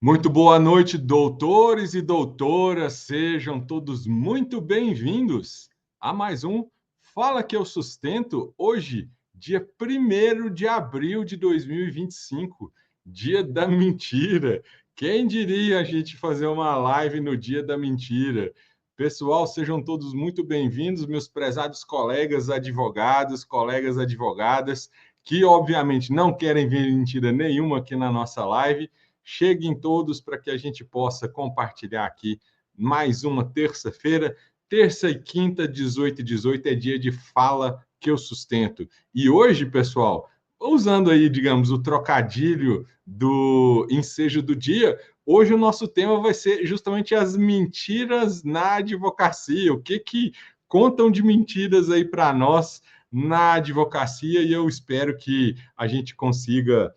Muito boa noite, doutores e doutoras, sejam todos muito bem-vindos a mais um Fala que eu sustento, hoje, dia 1º de abril de 2025, dia da mentira. Quem diria a gente fazer uma live no dia da mentira? Pessoal, sejam todos muito bem-vindos, meus prezados colegas advogados, colegas advogadas, que obviamente não querem ver mentira nenhuma aqui na nossa live. Cheguem todos para que a gente possa compartilhar aqui mais uma terça-feira. Terça e quinta, 18 e 18, é dia de Fala que eu sustento. E hoje, pessoal, usando aí, digamos, o trocadilho do ensejo do dia, hoje o nosso tema vai ser justamente as mentiras na advocacia. O que contam de mentiras aí para nós na advocacia, e eu espero que a gente consiga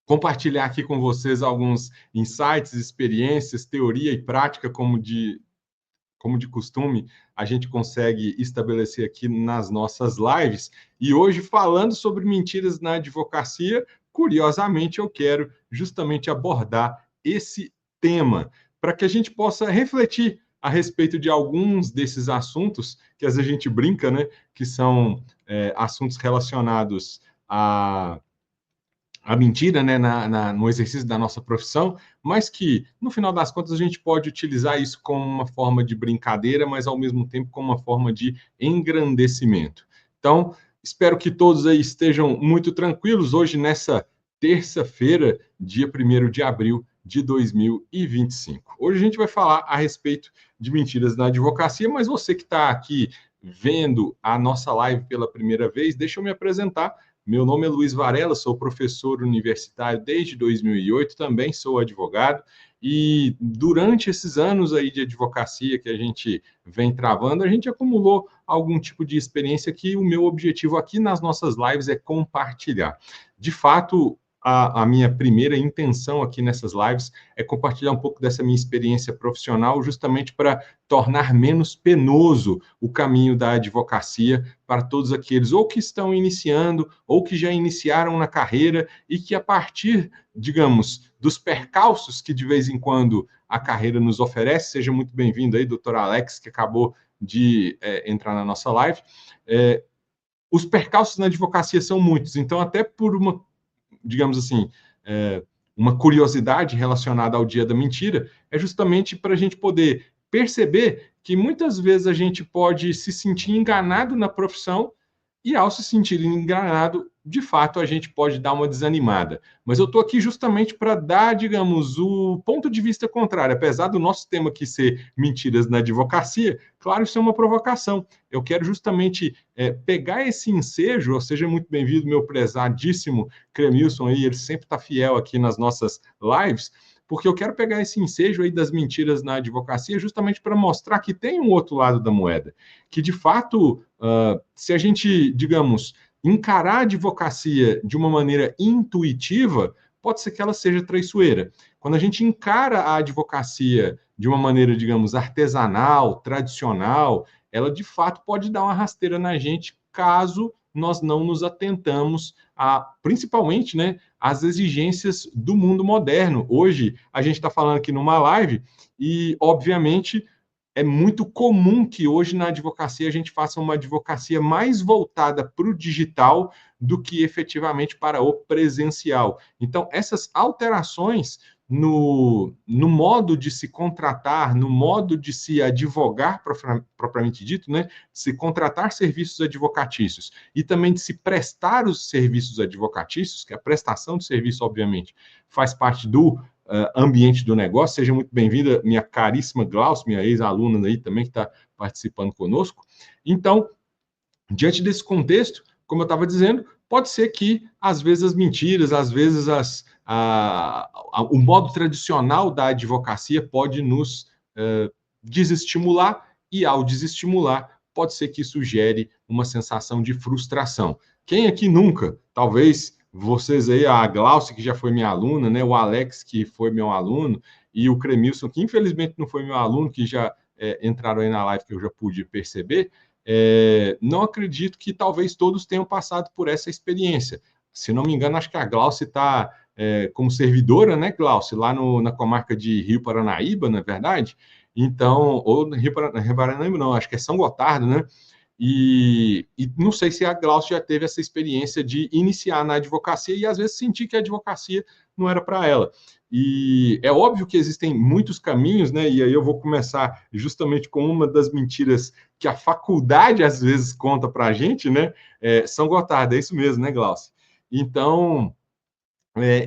compartilhar aqui com vocês alguns insights, experiências, teoria e prática, como de costume, a gente consegue estabelecer aqui nas nossas lives. E hoje, falando sobre mentiras na advocacia, curiosamente, eu quero justamente abordar esse tema, para que a gente possa refletir a respeito de alguns desses assuntos, que às vezes a gente brinca, né, que são assuntos relacionados a mentira, né, no exercício da nossa profissão, mas que, no final das contas, a gente pode utilizar isso como uma forma de brincadeira, mas, ao mesmo tempo, como uma forma de engrandecimento. Então, espero que todos aí estejam muito tranquilos hoje, nessa terça-feira, dia 1º de abril de 2025. Hoje a gente vai falar a respeito de mentiras na advocacia, mas você que está aqui vendo a nossa live pela primeira vez, deixa eu me apresentar. Meu nome é Luiz Varela, sou professor universitário desde 2008, também sou advogado, e durante esses anos aí de advocacia que a gente vem travando, a gente acumulou algum tipo de experiência que o meu objetivo aqui nas nossas lives é compartilhar. De fato, a minha primeira intenção aqui nessas lives é compartilhar um pouco dessa minha experiência profissional, justamente para tornar menos penoso o caminho da advocacia para todos aqueles ou que estão iniciando ou que já iniciaram na carreira e que, a partir, digamos, dos percalços que de vez em quando a carreira nos oferece, seja muito bem-vindo aí, doutor Alex, que acabou de entrar na nossa live. Os percalços na advocacia são muitos, então, até por uma, digamos assim, uma curiosidade relacionada ao dia da mentira, é justamente para a gente poder perceber que muitas vezes a gente pode se sentir enganado na profissão e, ao se sentir enganado, de fato, a gente pode dar uma desanimada. Mas eu estou aqui justamente para dar, digamos, o ponto de vista contrário. Apesar do nosso tema aqui ser mentiras na advocacia, claro, isso é uma provocação. Eu quero justamente pegar esse ensejo, ou seja, muito bem-vindo, meu prezadíssimo Cremilson, aí, ele sempre está fiel aqui nas nossas lives, porque eu quero pegar esse ensejo aí das mentiras na advocacia justamente para mostrar que tem um outro lado da moeda, que, de fato, se a gente, digamos, encarar a advocacia de uma maneira intuitiva, pode ser que ela seja traiçoeira. Quando a gente encara a advocacia de uma maneira, digamos, artesanal, tradicional, ela, de fato, pode dar uma rasteira na gente, caso nós não nos atentamos principalmente, né, às exigências do mundo moderno. Hoje, a gente está falando aqui numa live e, obviamente, é muito comum que hoje na advocacia a gente faça uma advocacia mais voltada para o digital do que efetivamente para o presencial. Então, essas alterações no modo de se contratar, no modo de se advogar propriamente dito, né, se contratar serviços advocatícios e também de se prestar os serviços advocatícios, que a prestação de serviço, obviamente, faz parte do ambiente do negócio. Seja muito bem-vinda, minha caríssima Glaucia, minha ex-aluna aí também, que está participando conosco. Então, diante desse contexto, como eu estava dizendo, pode ser que, às vezes, as mentiras, às vezes, o modo tradicional da advocacia pode nos desestimular, e, ao desestimular, pode ser que isso gere uma sensação de frustração. Quem aqui nunca, talvez vocês aí, a Glaucia, que já foi minha aluna, né, o Alex, que foi meu aluno, e o Cremilson, que infelizmente não foi meu aluno, que já entraram aí na live, que eu já pude perceber, não acredito que talvez todos tenham passado por essa experiência. Se não me engano, acho que a Glaucia está como servidora, né, Glaucio, lá na comarca de Rio Paranaíba, não é verdade? Então, ou Rio Paranaíba não, acho que é São Gotardo, né? E não sei se a Glaucia já teve essa experiência de iniciar na advocacia e às vezes sentir que a advocacia não era para ela. E é óbvio que existem muitos caminhos, né? E aí eu vou começar justamente com uma das mentiras que a faculdade às vezes conta para a gente, né? São Gotardo, é isso mesmo, né, Glaucia? Então,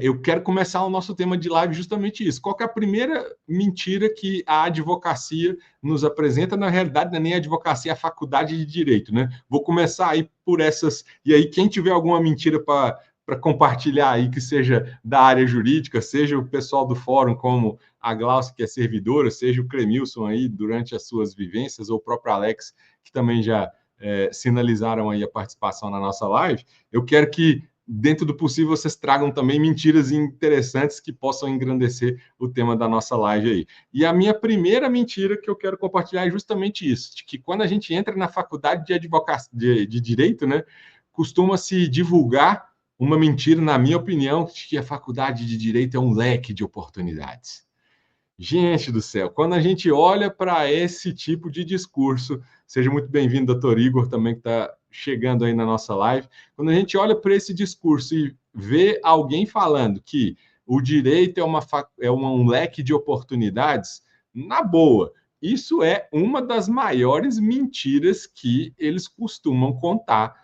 eu quero começar o nosso tema de live justamente isso. Qual que é a primeira mentira que a advocacia nos apresenta? Na realidade, não é nem a advocacia, é a faculdade de direito, né? Vou começar aí por essas. E aí, quem tiver alguma mentira para compartilhar aí, que seja da área jurídica, seja o pessoal do fórum, como a Glaucia, que é servidora, seja o Clemilson aí durante as suas vivências, ou o próprio Alex, que também já sinalizaram aí a participação na nossa live, eu quero que dentro do possível, vocês tragam também mentiras interessantes que possam engrandecer o tema da nossa live aí. E a minha primeira mentira que eu quero compartilhar é justamente isso, de que quando a gente entra na faculdade de advocacia, de direito, né, costuma-se divulgar uma mentira, na minha opinião, de que a faculdade de direito é um leque de oportunidades. Gente do céu, quando a gente olha para esse tipo de discurso, seja muito bem-vindo, doutor Igor, também que está chegando aí na nossa live. Quando a gente olha para esse discurso e vê alguém falando que o direito é um leque de oportunidades, na boa, isso é uma das maiores mentiras que eles costumam contar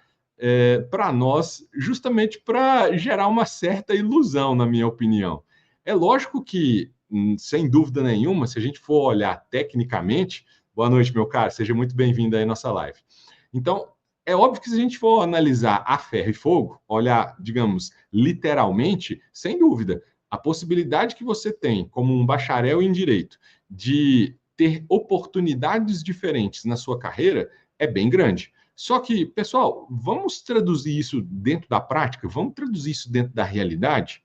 para nós, justamente para gerar uma certa ilusão, na minha opinião. É lógico que sem dúvida nenhuma, se a gente for olhar tecnicamente, boa noite, meu caro, seja muito bem-vindo aí à nossa live. Então, é óbvio que se a gente for analisar a ferro e fogo, olhar, digamos, literalmente, sem dúvida, a possibilidade que você tem, como um bacharel em direito, de ter oportunidades diferentes na sua carreira é bem grande. Só que, pessoal, vamos traduzir isso dentro da prática? Vamos traduzir isso dentro da realidade?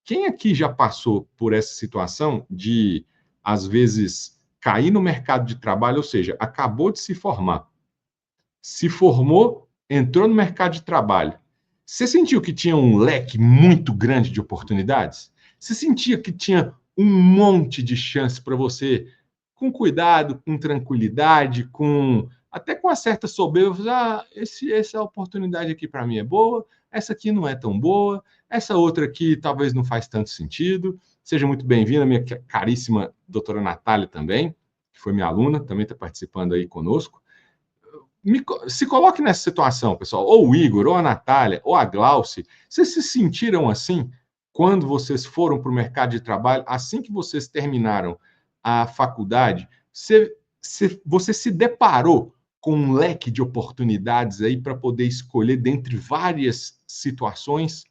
Quem aqui já passou por essa situação de, às vezes, cair no mercado de trabalho, ou seja, acabou de se formou, entrou no mercado de trabalho. Você sentiu que tinha um leque muito grande de oportunidades? Você sentia que tinha um monte de chance para você, com cuidado, com tranquilidade, até com uma certa soberba, essa oportunidade aqui para mim é boa, essa aqui não é tão boa, essa outra aqui talvez não faz tanto sentido. Seja muito bem-vinda, minha caríssima doutora Natália também, que foi minha aluna, também está participando aí conosco. Se coloque nessa situação, pessoal, ou o Igor, ou a Natália, ou a Glauce, vocês se sentiram assim quando vocês foram para o mercado de trabalho, assim que vocês terminaram a faculdade, você se deparou com um leque de oportunidades aí para poder escolher dentre várias situações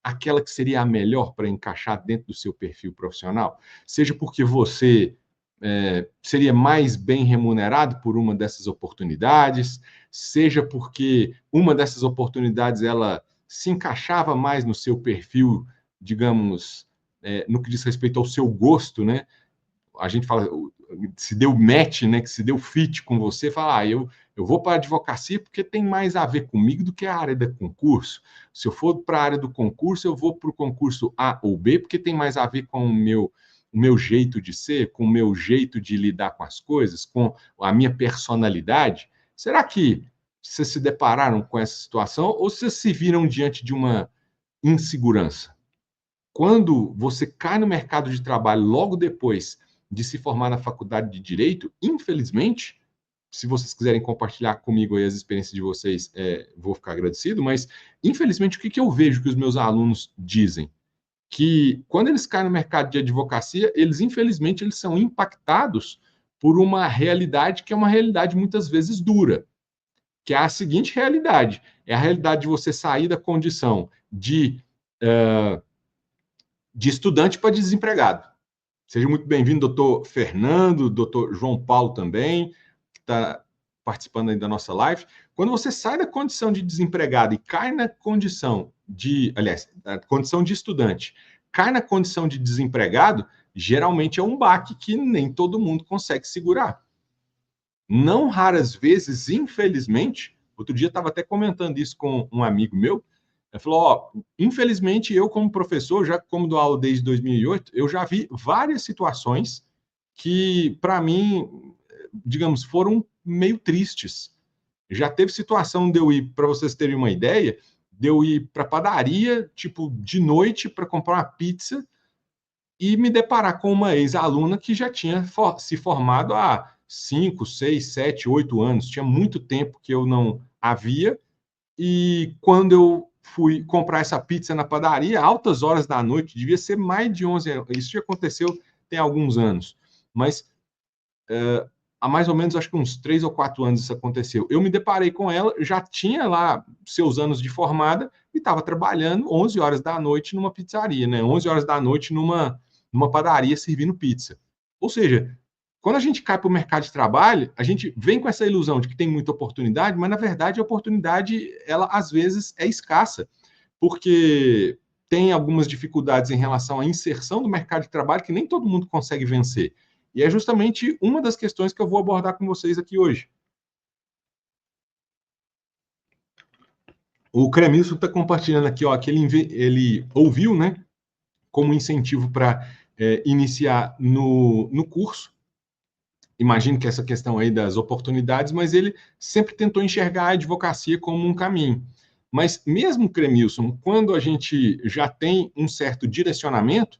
aquela que seria a melhor para encaixar dentro do seu perfil profissional? Seja porque você seria mais bem remunerado por uma dessas oportunidades, seja porque uma dessas oportunidades ela se encaixava mais no seu perfil, digamos, no que diz respeito ao seu gosto, né? A gente fala, se deu match, né? Que se deu fit com você, fala, eu vou para a advocacia porque tem mais a ver comigo do que a área do concurso. Se eu for para a área do concurso, eu vou para o concurso A ou B porque tem mais a ver com o meu jeito de ser, com o meu jeito de lidar com as coisas, com a minha personalidade. Será que vocês se depararam com essa situação ou vocês se viram diante de uma insegurança? Quando você cai no mercado de trabalho logo depois de se formar na faculdade de Direito, infelizmente, se vocês quiserem compartilhar comigo aí as experiências de vocês, vou ficar agradecido, mas infelizmente o que eu vejo que os meus alunos dizem? Que quando eles caem no mercado de advocacia, infelizmente, eles são impactados por uma realidade que é uma realidade muitas vezes dura, que é a seguinte realidade: é a realidade de você sair da condição de estudante para desempregado. Seja muito bem-vindo, doutor Fernando, doutor João Paulo também, que está participando aí da nossa live. Quando você sai da condição de desempregado e cai na condição da condição de estudante, cai na condição de desempregado, geralmente é um baque que nem todo mundo consegue segurar. Não raras vezes, infelizmente, outro dia estava até comentando isso com um amigo meu, Ele falou, ó, infelizmente eu como professor, já como dou aula desde 2008, eu já vi várias situações que, para mim, digamos, foram meio tristes. Já teve situação de eu ir, para vocês terem uma ideia, de eu ir para a padaria, tipo, de noite, para comprar uma pizza e me deparar com uma ex-aluna que já tinha se formado há 5, 6, 7, 8 anos. Tinha muito tempo que eu não a via. E quando eu fui comprar essa pizza na padaria, altas horas da noite, devia ser mais de 11 anos. Isso já aconteceu tem alguns anos. Mas há mais ou menos, acho que uns 3 ou 4 anos isso aconteceu. Eu me deparei com ela, já tinha lá seus anos de formada e estava trabalhando 11 horas da noite numa pizzaria, né? 11 horas da noite numa padaria servindo pizza. Ou seja, quando a gente cai para o mercado de trabalho, a gente vem com essa ilusão de que tem muita oportunidade, mas na verdade a oportunidade, ela às vezes é escassa, porque tem algumas dificuldades em relação à inserção do mercado de trabalho que nem todo mundo consegue vencer. E é justamente uma das questões que eu vou abordar com vocês aqui hoje. O Cremilson está compartilhando aqui, ó, que ele ouviu, né, como incentivo para iniciar no curso. Imagino que essa questão aí das oportunidades, mas ele sempre tentou enxergar a advocacia como um caminho. Mas mesmo, Cremilson, quando a gente já tem um certo direcionamento,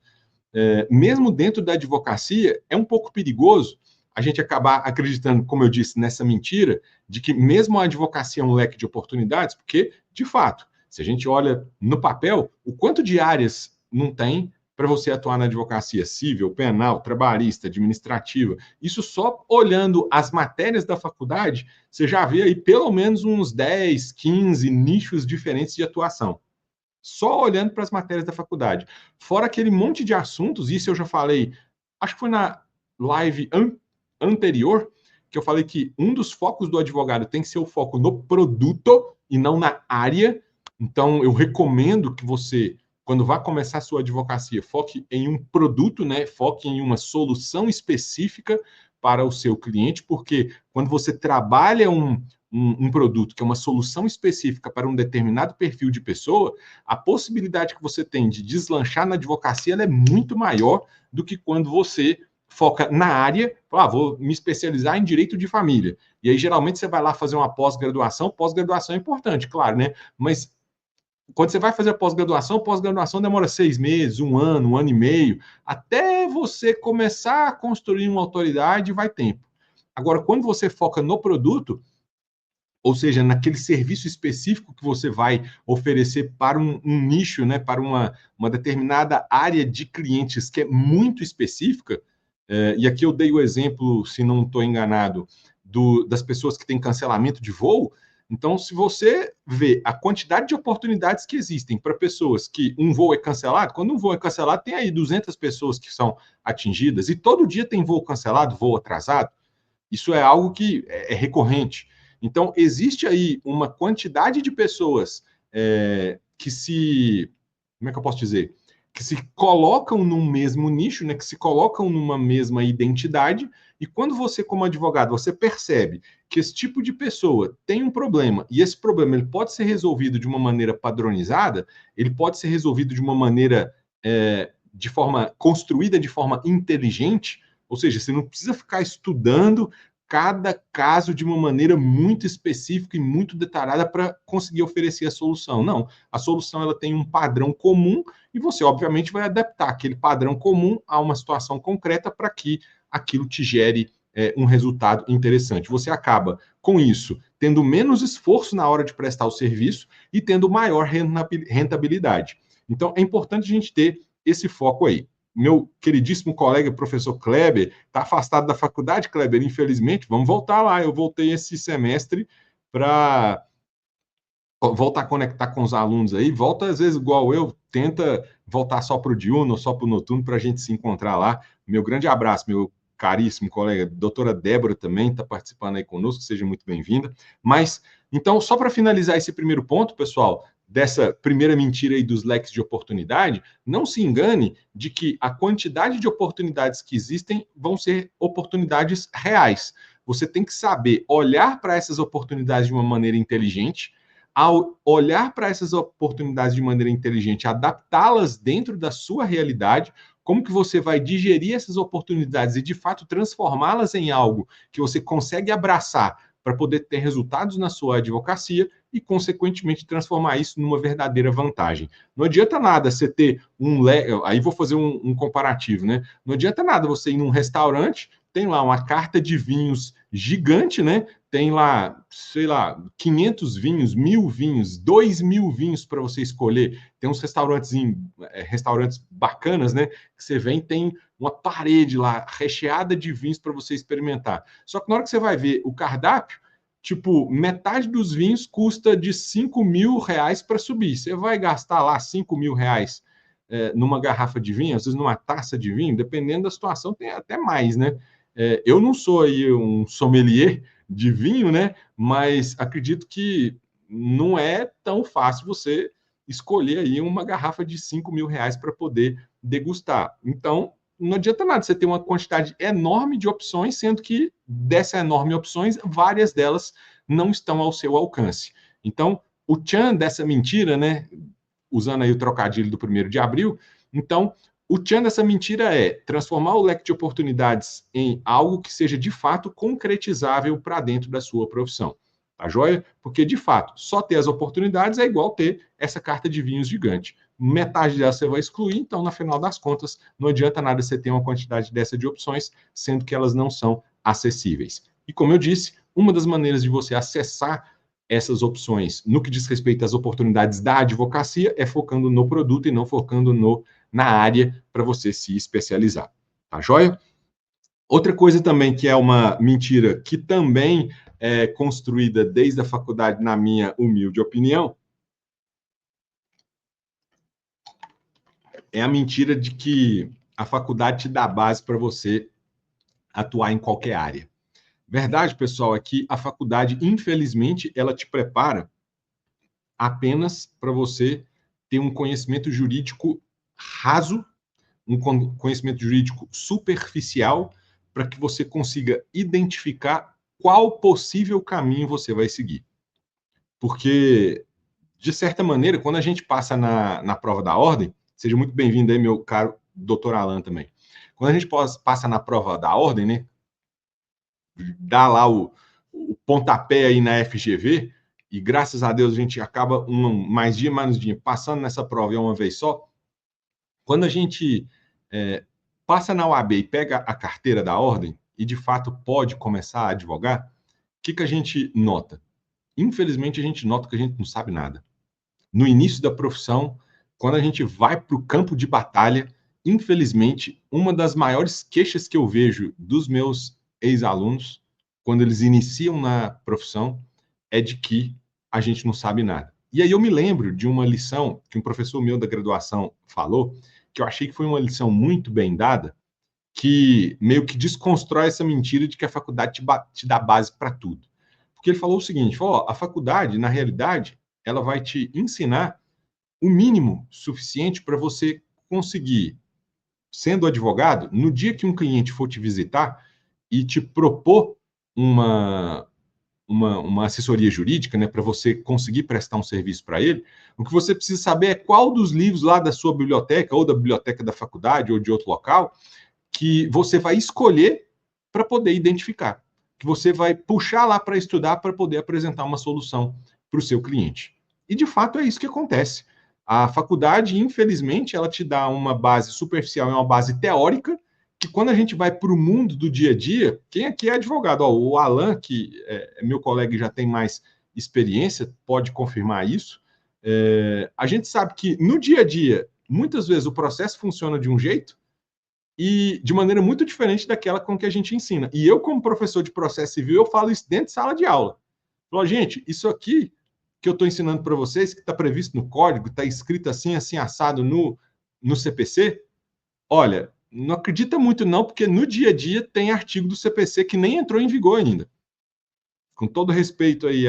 mesmo dentro da advocacia, é um pouco perigoso a gente acabar acreditando, como eu disse, nessa mentira, de que mesmo a advocacia é um leque de oportunidades, porque, de fato, se a gente olha no papel, o quanto de áreas não tem para você atuar na advocacia civil, penal, trabalhista, administrativa. Isso só olhando as matérias da faculdade, você já vê aí pelo menos uns 10, 15 nichos diferentes de atuação. Só olhando para as matérias da faculdade. Fora aquele monte de assuntos, isso eu já falei, acho que foi na live anterior, que eu falei que um dos focos do advogado tem que ser o foco no produto e não na área. Então, eu recomendo que você, quando vá começar a sua advocacia, foque em um produto, né? Foque em uma solução específica para o seu cliente, porque quando você trabalha um produto que é uma solução específica para um determinado perfil de pessoa, a possibilidade que você tem de deslanchar na advocacia é muito maior do que quando você foca na área, vou me especializar em direito de família. E aí, geralmente, você vai lá fazer uma pós-graduação. Pós-graduação é importante, claro, né? Mas quando você vai fazer a pós-graduação demora 6 meses, 1 ano e meio, até você começar a construir uma autoridade, vai tempo. Agora, quando você foca no produto, ou seja, naquele serviço específico que você vai oferecer para um nicho, né, para uma determinada área de clientes que é muito específica, e aqui eu dei o exemplo, se não estou enganado, das pessoas que têm cancelamento de voo. Então, se você vê a quantidade de oportunidades que existem para pessoas que um voo é cancelado, quando um voo é cancelado, tem aí 200 pessoas que são atingidas, e todo dia tem voo cancelado, voo atrasado. Isso é algo que é recorrente. Então, existe aí uma quantidade de pessoas que se. Como é que eu posso dizer? Que se colocam num mesmo nicho, né, que se colocam numa mesma identidade, e quando você, como advogado, você percebe que esse tipo de pessoa tem um problema, e esse problema ele pode ser resolvido de uma maneira padronizada, ele pode ser resolvido de uma maneira de forma construída de forma inteligente, ou seja, você não precisa ficar estudando cada caso de uma maneira muito específica e muito detalhada para conseguir oferecer a solução. Não, a solução ela tem um padrão comum e você, obviamente, vai adaptar aquele padrão comum a uma situação concreta para que aquilo te gere um resultado interessante. Você acaba, com isso, tendo menos esforço na hora de prestar o serviço e tendo maior rentabilidade. Então, é importante a gente ter esse foco aí. Meu queridíssimo colega, professor Kleber, está afastado da faculdade, Kleber, infelizmente. Vamos voltar lá. Eu voltei esse semestre para voltar a conectar com os alunos aí. Volta, às vezes, igual eu, tenta voltar só para o diurno ou só para o noturno para a gente se encontrar lá. Meu grande abraço, meu caríssimo colega. Doutora Débora também está participando aí conosco, seja muito bem-vinda. Mas, então, só para finalizar esse primeiro ponto, pessoal, dessa primeira mentira aí dos leques de oportunidade, não se engane de que a quantidade de oportunidades que existem vão ser oportunidades reais. Você tem que saber olhar para essas oportunidades de uma maneira inteligente, ao olhar para essas oportunidades de maneira inteligente, adaptá-las dentro da sua realidade, como que você vai digerir essas oportunidades e, de fato, transformá-las em algo que você consegue abraçar para poder ter resultados na sua advocacia e, consequentemente, transformar isso numa verdadeira vantagem. Não adianta nada você ter aí vou fazer um comparativo, né? Não adianta nada você ir num restaurante, tem lá uma carta de vinhos gigante, né? Tem lá, sei lá, 500 vinhos, 1.000 vinhos, 2.000 vinhos para você escolher. Tem uns restaurantes bacanas, né? Que você vem, tem uma parede lá recheada de vinhos para você experimentar. Só que na hora que você vai ver o cardápio, tipo, metade dos vinhos custa de 5.000 reais para subir. Você vai gastar lá 5.000 reais numa garrafa de vinho, às vezes numa taça de vinho, dependendo da situação, tem até mais, né? Eu não sou aí um sommelier de vinho, né? Mas acredito que não é tão fácil você escolher aí uma garrafa de 5.000 reais para poder degustar. Então, não adianta nada você ter uma quantidade enorme de opções, sendo que dessas enormes opções, várias delas não estão ao seu alcance. Então, o tchan dessa mentira, né? Usando aí o trocadilho do 1º de abril, então, o tchan dessa mentira é transformar o leque de oportunidades em algo que seja de fato concretizável para dentro da sua profissão. Tá joia? Porque, de fato, só ter as oportunidades é igual ter essa carta de vinhos gigante. Metade dela você vai excluir, então, no final das contas, não adianta nada você ter uma quantidade dessa de opções, sendo que elas não são acessíveis. E, como eu disse, uma das maneiras de você acessar essas opções no que diz respeito às oportunidades da advocacia é focando no produto e não focando na área para você se especializar. Tá joia? Outra coisa também que é uma mentira que também é construída desde a faculdade, na minha humilde opinião, é a mentira de que a faculdade te dá base para você atuar em qualquer área. Verdade, pessoal, é que a faculdade, infelizmente, ela te prepara apenas para você ter um conhecimento jurídico raso, um conhecimento jurídico superficial, para que você consiga identificar qual possível caminho você vai seguir. Porque, de certa maneira, quando a gente passa na prova da ordem, seja muito bem-vindo aí, meu caro doutor Alan também. Quando a gente passa na prova da ordem, né, dá lá o pontapé aí na FGV, e graças a Deus a gente acaba mais dia, menos dia, passando nessa prova uma vez só. Quando a gente passa na OAB e pega a carteira da ordem, e de fato pode começar a advogar, o que a gente nota? Infelizmente, a gente nota que a gente não sabe nada. No início da profissão, quando a gente vai para o campo de batalha, infelizmente, uma das maiores queixas que eu vejo dos meus ex-alunos, quando eles iniciam na profissão, é de que a gente não sabe nada. E aí eu me lembro de uma lição que um professor meu da graduação falou, que eu achei que foi uma lição muito bem dada, que meio que desconstrói essa mentira de que a faculdade te dá base para tudo. Porque ele falou o seguinte, falou, a faculdade, na realidade, ela vai te ensinar o mínimo suficiente para você conseguir, sendo advogado, no dia que um cliente for te visitar e te propor uma assessoria jurídica, né, para você conseguir prestar um serviço para ele, o que você precisa saber é qual dos livros lá da sua biblioteca, ou da biblioteca da faculdade, ou de outro local, que você vai escolher para poder identificar, que você vai puxar lá para estudar para poder apresentar uma solução para o seu cliente. E, de fato, é isso que acontece. A faculdade, infelizmente, ela te dá uma base superficial, uma base teórica, que quando a gente vai para o mundo do dia a dia, quem aqui é advogado? Ó, o Alan, que é meu colega e já tem mais experiência, pode confirmar isso. A gente sabe que no dia a dia, muitas vezes o processo funciona de um jeito e de maneira muito diferente daquela com que a gente ensina. E eu, como professor de processo civil, eu falo isso dentro de sala de aula. Falo, gente, isso aqui que eu estou ensinando para vocês, que está previsto no código, está escrito assim, assim, assado no CPC, olha, não acredita muito não, porque no dia a dia tem artigo do CPC que nem entrou em vigor ainda. Com todo respeito aí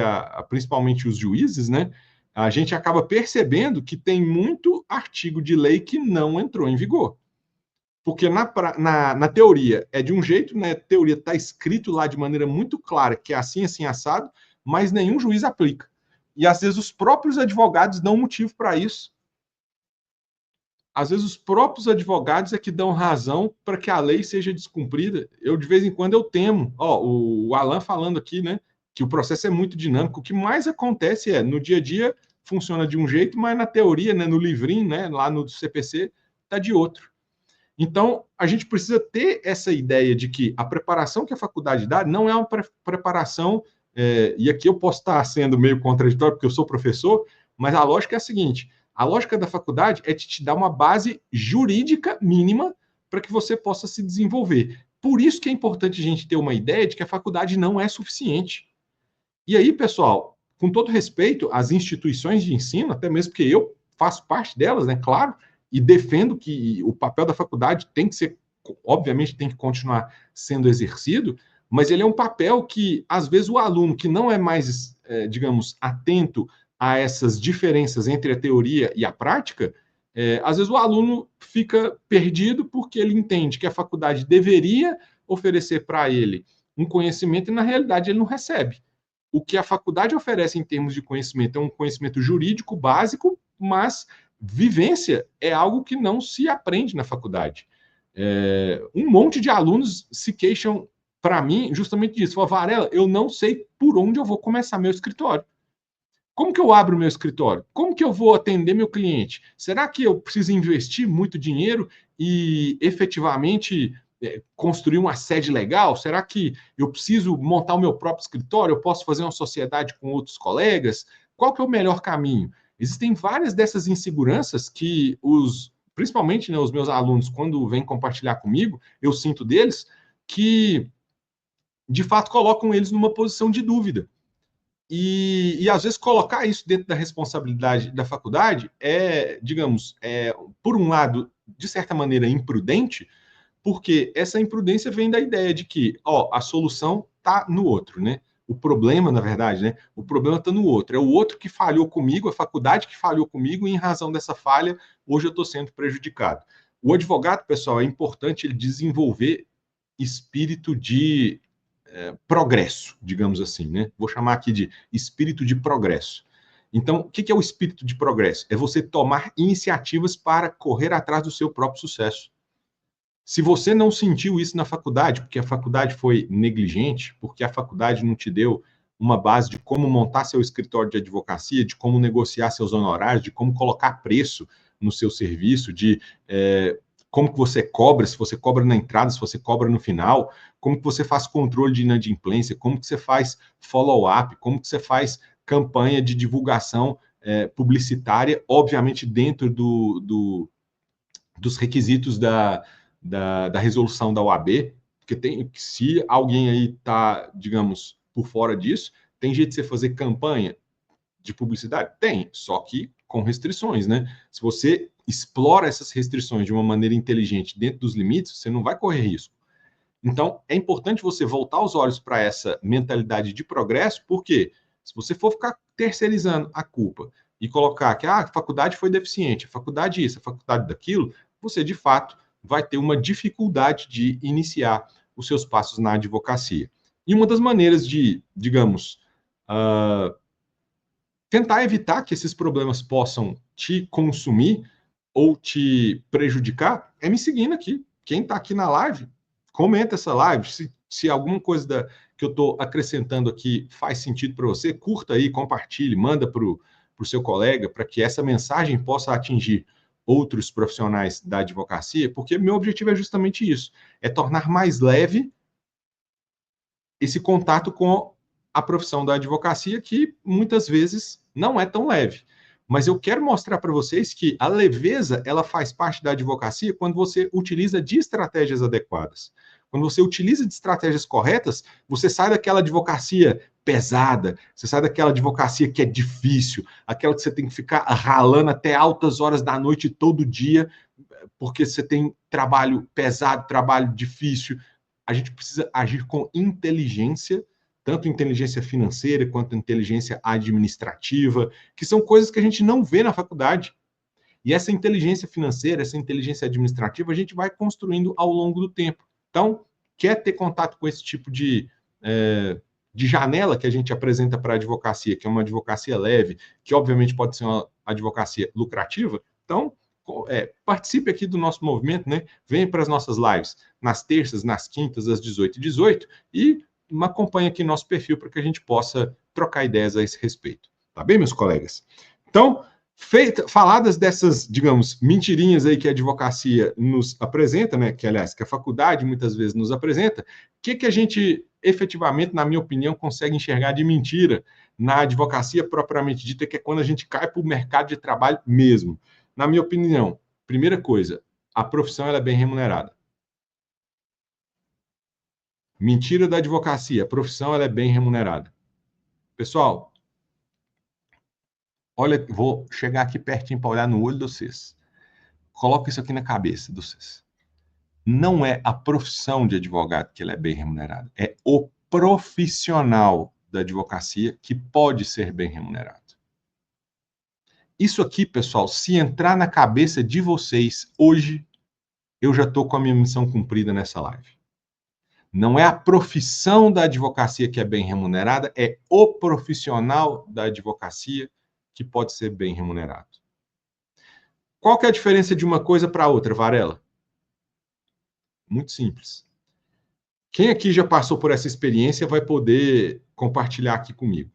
principalmente os juízes, né? A gente acaba percebendo que tem muito artigo de lei que não entrou em vigor. Porque na teoria é de um jeito, né? A teoria está escrito lá de maneira muito clara que é assim, assim, assado, mas nenhum juiz aplica. E às vezes os próprios advogados dão motivo para isso. Às vezes os próprios advogados é que dão razão para que a lei seja descumprida. Eu, de vez em quando, eu temo. O Alan falando aqui, né, que o processo é muito dinâmico. O que mais acontece é, no dia a dia, funciona de um jeito, mas na teoria, né, no livrinho, né, lá no CPC, está de outro. Então, a gente precisa ter essa ideia de que a preparação que a faculdade dá não é uma preparação, e aqui eu posso estar sendo meio contraditório, porque eu sou professor, mas a lógica é a seguinte: a lógica da faculdade é de te dar uma base jurídica mínima para que você possa se desenvolver. Por isso que é importante a gente ter uma ideia de que a faculdade não é suficiente. E aí, pessoal, com todo respeito às instituições de ensino, até mesmo porque eu faço parte delas, né, claro, e defendo que o papel da faculdade tem que ser, obviamente, tem que continuar sendo exercido, mas ele é um papel que, às vezes, o aluno que não é mais, digamos, atento a essas diferenças entre a teoria e a prática, às vezes o aluno fica perdido porque ele entende que a faculdade deveria oferecer para ele um conhecimento e, na realidade, ele não recebe. O que a faculdade oferece em termos de conhecimento é um conhecimento jurídico básico, mas vivência é algo que não se aprende na faculdade. Um monte de alunos se queixam para mim justamente disso. Falam, Varela, eu não sei por onde eu vou começar meu escritório. Como que eu abro meu escritório? Como que eu vou atender meu cliente? Será que eu preciso investir muito dinheiro e efetivamente construir uma sede legal? Será que eu preciso montar o meu próprio escritório? Eu posso fazer uma sociedade com outros colegas? Qual que é o melhor caminho? Existem várias dessas inseguranças que principalmente, né, os meus alunos, quando vêm compartilhar comigo, eu sinto deles que, de fato, colocam eles numa posição de dúvida. E às vezes colocar isso dentro da responsabilidade da faculdade digamos, por um lado, de certa maneira, imprudente, porque essa imprudência vem da ideia de que, a solução está no outro, né? O problema, na verdade, né? O problema está no outro. É o outro que falhou comigo, a faculdade que falhou comigo, e em razão dessa falha, hoje eu estou sendo prejudicado. O advogado, pessoal, é importante ele desenvolver espírito de progresso, digamos assim, né? Vou chamar aqui de espírito de progresso. Então, o que é o espírito de progresso? É você tomar iniciativas para correr atrás do seu próprio sucesso. Se você não sentiu isso na faculdade, porque a faculdade foi negligente, porque a faculdade não te deu uma base de como montar seu escritório de advocacia, de como negociar seus honorários, de como colocar preço no seu serviço, de como que você cobra, se você cobra na entrada, se você cobra no final, como que você faz controle de inadimplência, como que você faz follow-up, como que você faz campanha de divulgação publicitária, obviamente dentro dos requisitos da resolução da OAB, porque se alguém aí está, digamos, por fora disso, tem jeito de você fazer campanha de publicidade? Tem, só que com restrições, né? Se você explora essas restrições de uma maneira inteligente dentro dos limites, você não vai correr risco. Então, é importante você voltar os olhos para essa mentalidade de progresso, porque se você for ficar terceirizando a culpa e colocar que a faculdade foi deficiente, a faculdade isso, a faculdade daquilo, você, de fato, vai ter uma dificuldade de iniciar os seus passos na advocacia. E uma das maneiras de, digamos, tentar evitar que esses problemas possam te consumir ou te prejudicar é me seguindo aqui. Quem está aqui na live, comenta essa live. Se alguma coisa que eu estou acrescentando aqui faz sentido para você, curta aí, compartilhe, manda para o seu colega, para que essa mensagem possa atingir outros profissionais da advocacia, porque meu objetivo é justamente isso, é tornar mais leve esse contato com a profissão da advocacia, que muitas vezes não é tão leve. Mas eu quero mostrar para vocês que a leveza, ela faz parte da advocacia quando você utiliza de estratégias adequadas. Quando você utiliza de estratégias corretas, você sai daquela advocacia pesada, você sai daquela advocacia que é difícil, aquela que você tem que ficar ralando até altas horas da noite todo dia, porque você tem trabalho pesado, trabalho difícil. A gente precisa agir com inteligência, tanto inteligência financeira quanto inteligência administrativa, que são coisas que a gente não vê na faculdade. E essa inteligência financeira, essa inteligência administrativa, a gente vai construindo ao longo do tempo. Então, quer ter contato com esse tipo de de janela que a gente apresenta para a advocacia, que é uma advocacia leve, que obviamente pode ser uma advocacia lucrativa, então participe aqui do nosso movimento, né? Venha para as nossas lives nas terças, nas quintas, às 18h18 e acompanhe aqui nosso perfil para que a gente possa trocar ideias a esse respeito. Tá bem, meus colegas? Então, faladas dessas, digamos, mentirinhas aí que a advocacia nos apresenta, né? Que, aliás, que a faculdade muitas vezes nos apresenta, o que a gente efetivamente, na minha opinião, consegue enxergar de mentira na advocacia propriamente dita, que é quando a gente cai para o mercado de trabalho mesmo. Na minha opinião, primeira coisa, a profissão ela é bem remunerada. Mentira da advocacia, a profissão ela é bem remunerada. Pessoal, olha, vou chegar aqui pertinho para olhar no olho de vocês. Coloca isso aqui na cabeça de vocês. Não é a profissão de advogado que ela é bem remunerada, é o profissional da advocacia que pode ser bem remunerado. Isso aqui, pessoal, se entrar na cabeça de vocês hoje, eu já estou com a minha missão cumprida nessa live. Não é a profissão da advocacia que é bem remunerada, é o profissional da advocacia que pode ser bem remunerado. Qual que é a diferença de uma coisa para outra, Varela? Muito simples. Quem aqui já passou por essa experiência vai poder compartilhar aqui comigo.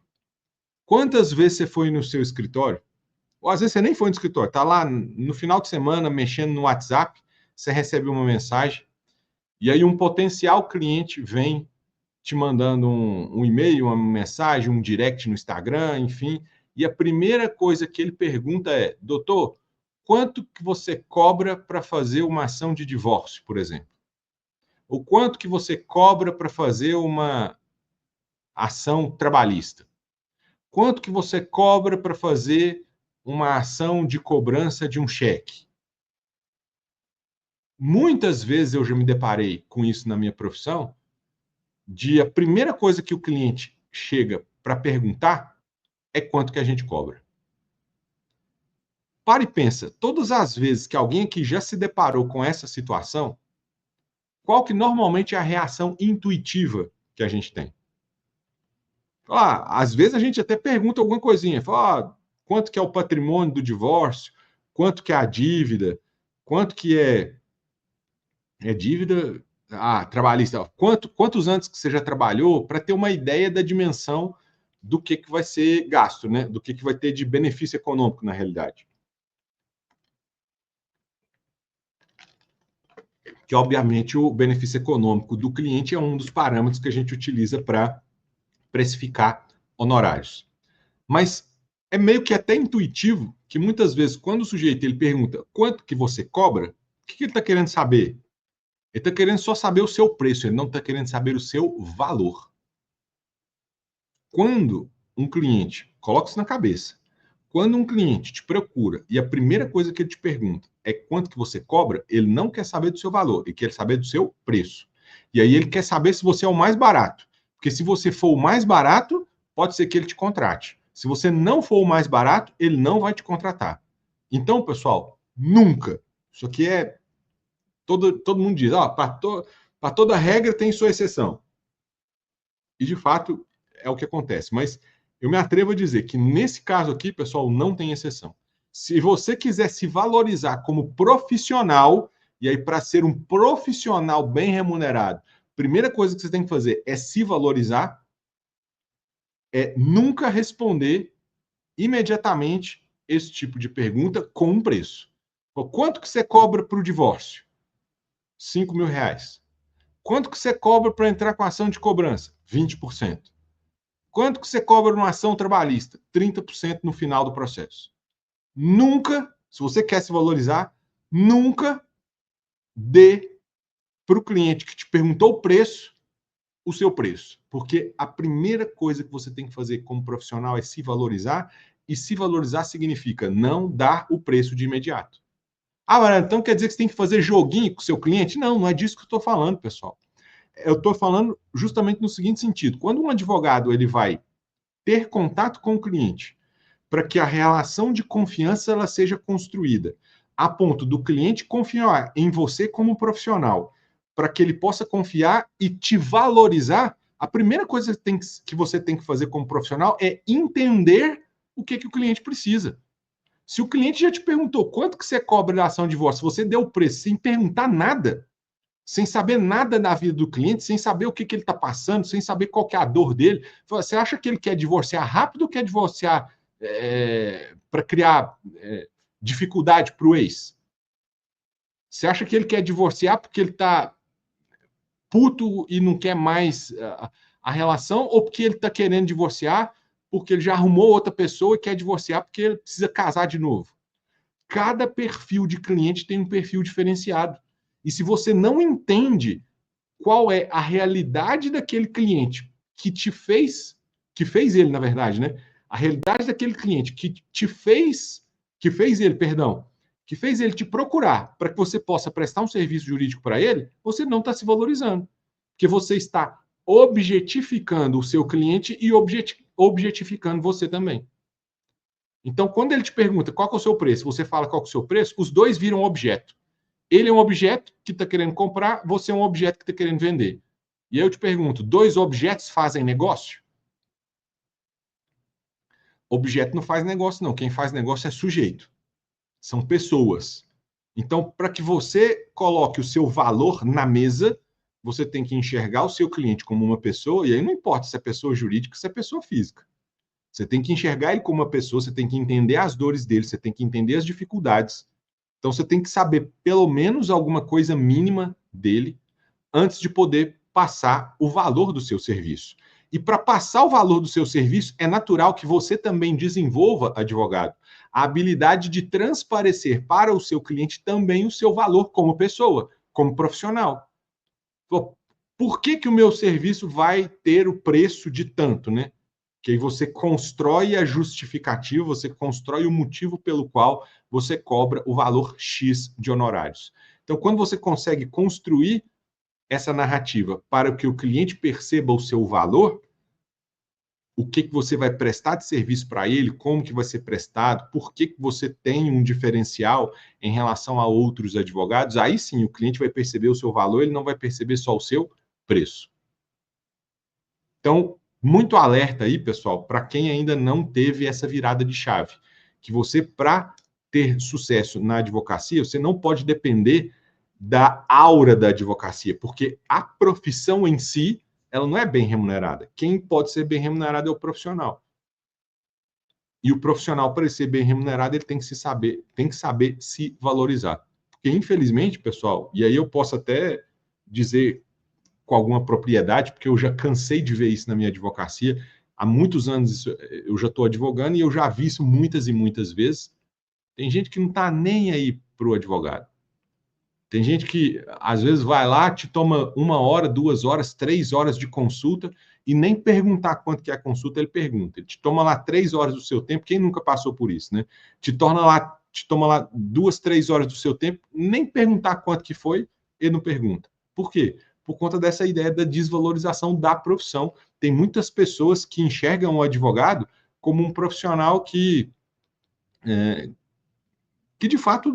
Quantas vezes você foi no seu escritório? Ou às vezes você nem foi no escritório, está lá no final de semana mexendo no WhatsApp, você recebe uma mensagem, e aí um potencial cliente vem te mandando um e-mail, uma mensagem, um direct no Instagram, enfim, e a primeira coisa que ele pergunta é: doutor, quanto que você cobra para fazer uma ação de divórcio, por exemplo? O quanto que você cobra para fazer uma ação trabalhista? Quanto que você cobra para fazer uma ação de cobrança de um cheque? Muitas vezes eu já me deparei com isso na minha profissão, de a primeira coisa que o cliente chega para perguntar é quanto que a gente cobra. Para e pensa, todas as vezes que alguém aqui já se deparou com essa situação, qual que normalmente é a reação intuitiva que a gente tem? Às vezes a gente até pergunta alguma coisinha, fala, quanto que é o patrimônio do divórcio, quanto que é a dívida, quanto que é dívida trabalhista, quantos anos que você já trabalhou, para ter uma ideia da dimensão do que vai ser gasto, né? Do que vai ter de benefício econômico na realidade. Que, obviamente, o benefício econômico do cliente é um dos parâmetros que a gente utiliza para precificar honorários. Mas é meio que até intuitivo que muitas vezes, quando o sujeito ele pergunta quanto que você cobra, o que ele está querendo saber? Ele está querendo só saber o seu preço, ele não está querendo saber o seu valor. Quando um cliente, coloca isso na cabeça, quando um cliente te procura e a primeira coisa que ele te pergunta é quanto que você cobra, ele não quer saber do seu valor, ele quer saber do seu preço. E aí ele quer saber se você é o mais barato. Porque se você for o mais barato, pode ser que ele te contrate. Se você não for o mais barato, ele não vai te contratar. Então, pessoal, nunca. Isso aqui é... Todo mundo diz, para toda regra tem sua exceção. E, de fato, é o que acontece. Mas eu me atrevo a dizer que, nesse caso aqui, pessoal, não tem exceção. Se você quiser se valorizar como profissional, e aí para ser um profissional bem remunerado, primeira coisa que você tem que fazer é se valorizar, é nunca responder imediatamente esse tipo de pergunta com um preço. Quanto que você cobra para o divórcio? R$5.000. Quanto que você cobra para entrar com ação de cobrança? 20%. Quanto que você cobra numa ação trabalhista? 30% no final do processo. Nunca, se você quer se valorizar, nunca dê para o cliente que te perguntou o preço, o seu preço. Porque a primeira coisa que você tem que fazer como profissional é se valorizar, e se valorizar significa não dar o preço de imediato. Então quer dizer que você tem que fazer joguinho com o seu cliente? Não, não é disso que eu estou falando, pessoal. Eu estou falando justamente no seguinte sentido. Quando um advogado ele vai ter contato com o cliente para que a relação de confiança ela seja construída a ponto do cliente confiar em você como profissional, para que ele possa confiar e te valorizar, A primeira coisa que você tem que fazer como profissional é entender o que o cliente precisa. Se o cliente já te perguntou quanto que você cobra da ação de divórcio, você deu o preço sem perguntar nada, sem saber nada da vida do cliente, sem saber o que ele está passando, sem saber qual que é a dor dele, você acha que ele quer divorciar rápido ou quer divorciar para criar dificuldade para o ex? Você acha que ele quer divorciar porque ele está puto e não quer mais a relação, ou porque ele está querendo divorciar porque ele já arrumou outra pessoa e quer divorciar porque ele precisa casar de novo? Cada perfil de cliente tem um perfil diferenciado. E se você não entende qual é a realidade daquele cliente que fez ele, na verdade, né? A realidade daquele cliente que fez ele te procurar para que você possa prestar um serviço jurídico para ele, você não está se valorizando. Porque você está objetificando o seu cliente e objetificando você também. Então, quando ele te pergunta qual é o seu preço, você fala qual é o seu preço, os dois viram objeto. Ele é um objeto que está querendo comprar, você é um objeto que está querendo vender. E aí eu te pergunto, dois objetos fazem negócio? Objeto não faz negócio, não. Quem faz negócio é sujeito. São pessoas. Então, para que você coloque o seu valor na mesa, você tem que enxergar o seu cliente como uma pessoa, e aí não importa se é pessoa jurídica ou se é pessoa física. Você tem que enxergar ele como uma pessoa, você tem que entender as dores dele, você tem que entender as dificuldades. Então, você tem que saber pelo menos alguma coisa mínima dele antes de poder passar o valor do seu serviço. E para passar o valor do seu serviço, é natural que você também desenvolva, advogado, a habilidade de transparecer para o seu cliente também o seu valor como pessoa, como profissional. Por que o meu serviço vai ter o preço de tanto, né? Que aí você constrói a justificativa, você constrói o motivo pelo qual você cobra o valor X de honorários. Então, quando você consegue construir essa narrativa para que o cliente perceba o seu valor, o que você vai prestar de serviço para ele, como que vai ser prestado, por que você tem um diferencial em relação a outros advogados, aí sim o cliente vai perceber o seu valor, ele não vai perceber só o seu preço. Então, muito alerta aí, pessoal, para quem ainda não teve essa virada de chave, que você, para ter sucesso na advocacia, você não pode depender da aura da advocacia, porque a profissão em si, ela não é bem remunerada. Quem pode ser bem remunerado é o profissional. E o profissional, para ser bem remunerado, ele tem que saber se valorizar. Porque, infelizmente, pessoal, e aí eu posso até dizer com alguma propriedade, porque eu já cansei de ver isso na minha advocacia. Há muitos anos eu já estou advogando e eu já vi isso muitas e muitas vezes. Tem gente que não está nem aí para o advogado. Tem gente que, às vezes, vai lá, te toma 1 hora, 2 horas, 3 horas de consulta e nem perguntar quanto que é a consulta, ele pergunta. Ele te toma lá 3 horas do seu tempo, quem nunca passou por isso, né? Te toma lá 2, 3 horas do seu tempo, nem perguntar quanto que foi, ele não pergunta. Por quê? Por conta dessa ideia da desvalorização da profissão. Tem muitas pessoas que enxergam o advogado como um profissional que de fato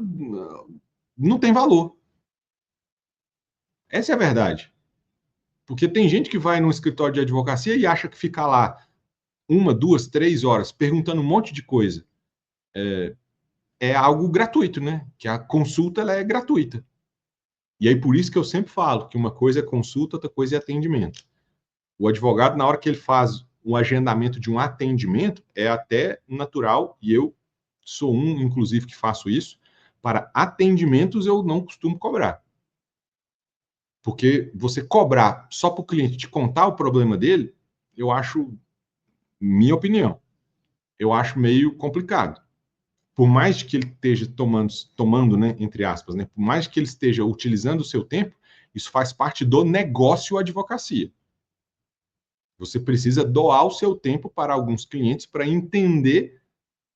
não tem valor. Essa é a verdade. Porque tem gente que vai num escritório de advocacia e acha que ficar lá 1, 2, 3 horas perguntando um monte de coisa é algo gratuito, né? Que a consulta ela é gratuita. E aí por isso que eu sempre falo que uma coisa é consulta, outra coisa é atendimento. O advogado, na hora que ele faz o agendamento de um atendimento, é até natural, e eu sou inclusive, que faço isso, para atendimentos eu não costumo cobrar. Porque você cobrar só para o cliente te contar o problema dele, eu acho, minha opinião, eu acho meio complicado. Por mais que ele esteja tomando, né, entre aspas, né, por mais que ele esteja utilizando o seu tempo, isso faz parte do negócio advocacia. Você precisa doar o seu tempo para alguns clientes para entender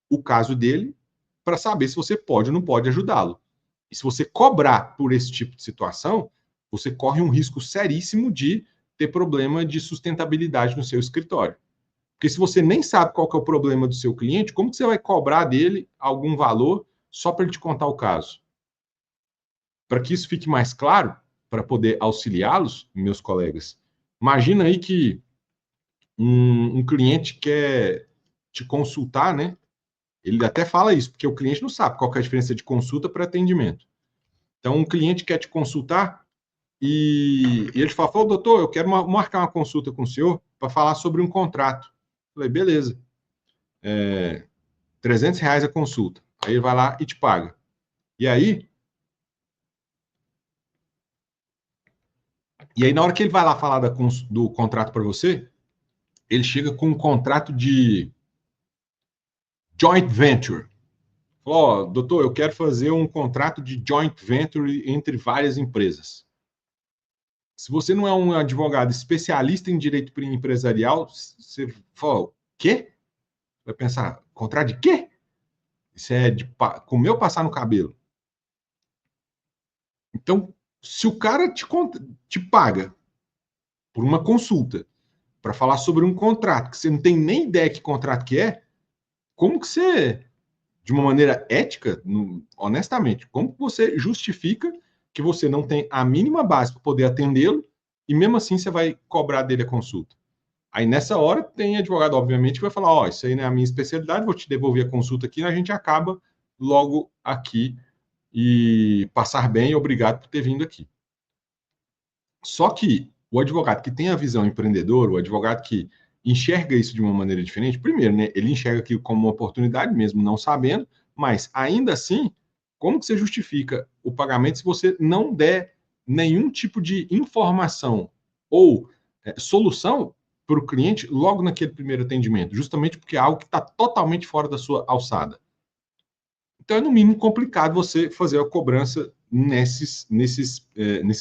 o caso dele, para saber se você pode ou não pode ajudá-lo. E se você cobrar por esse tipo de situação, você corre um risco seríssimo de ter problema de sustentabilidade no seu escritório. Porque se você nem sabe qual que é o problema do seu cliente, como que você vai cobrar dele algum valor só para ele te contar o caso? Para que isso fique mais claro, para poder auxiliá-los, meus colegas, Imagina aí que um cliente quer te consultar, né? Ele até fala isso, porque o cliente não sabe qual que é a diferença de consulta para atendimento. Então, um cliente quer te consultar e ele fala, doutor, eu quero marcar uma consulta com o senhor para falar sobre um contrato. Eu falei, beleza. R$ 300 a consulta. Aí ele vai lá e te paga. E aí na hora que ele vai lá falar do contrato para você, ele chega com um contrato de joint venture. Falou, doutor, eu quero fazer um contrato de joint venture entre várias empresas. Se você não é um advogado especialista em direito empresarial, você fala, o quê? Vai pensar, contrato de quê? Isso é de comer ou passar no cabelo. Então, se o cara te paga por uma consulta para falar sobre um contrato que você não tem nem ideia que contrato que é, como que você, de uma maneira ética, honestamente, como que você justifica que você não tem a mínima base para poder atendê-lo e mesmo assim você vai cobrar dele a consulta? Aí nessa hora tem advogado, obviamente, que vai falar, ó, isso aí não é a minha especialidade, vou te devolver a consulta aqui, e a gente acaba logo aqui e passar bem, obrigado por ter vindo aqui. Só que o advogado que tem a visão empreendedora, o advogado que enxerga isso de uma maneira diferente, primeiro, né, ele enxerga aquilo como uma oportunidade, mesmo não sabendo, mas ainda assim, como que você justifica o pagamento se você não der nenhum tipo de informação ou solução para o cliente logo naquele primeiro atendimento, justamente porque é algo que está totalmente fora da sua alçada. Então é no mínimo complicado você fazer a cobrança nesses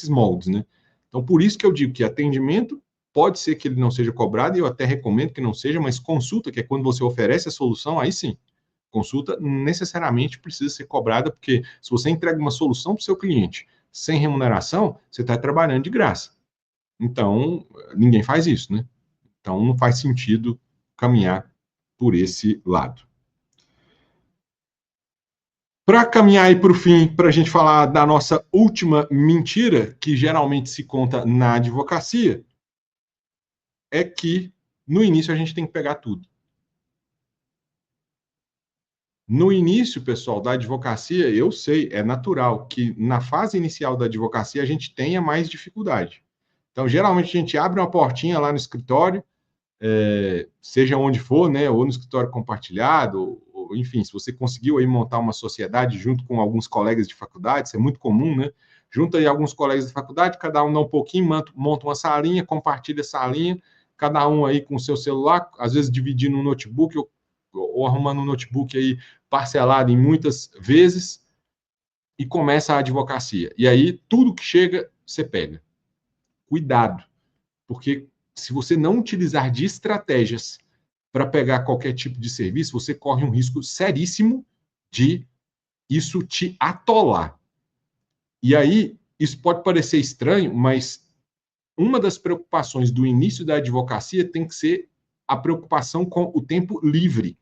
moldes, né? Então por isso que eu digo que atendimento pode ser que ele não seja cobrado, e eu até recomendo que não seja, mas consulta, que é quando você oferece a solução, aí sim. Consulta necessariamente precisa ser cobrada, porque se você entrega uma solução para o seu cliente sem remuneração, você está trabalhando de graça. Então, ninguém faz isso, né? Então, não faz sentido caminhar por esse lado. Para caminhar aí para o fim, para a gente falar da nossa última mentira, que geralmente se conta na advocacia, é que no início a gente tem que pegar tudo. No início, pessoal, da advocacia, eu sei, é natural que na fase inicial da advocacia a gente tenha mais dificuldade. Então, geralmente a gente abre uma portinha lá no escritório, seja onde for, né, ou no escritório compartilhado, ou, enfim, se você conseguiu aí montar uma sociedade junto com alguns colegas de faculdade, isso é muito comum, né? Junta aí alguns colegas de faculdade, cada um dá um pouquinho, monta uma salinha, compartilha a salinha, cada um aí com o seu celular, às vezes dividindo um notebook ou arrumando um notebook aí parcelado em muitas vezes, e começa a advocacia. E aí, tudo que chega, você pega. Cuidado, porque se você não utilizar de estratégias para pegar qualquer tipo de serviço, você corre um risco seríssimo de isso te atolar. E aí, isso pode parecer estranho, mas uma das preocupações do início da advocacia tem que ser a preocupação com o tempo livre.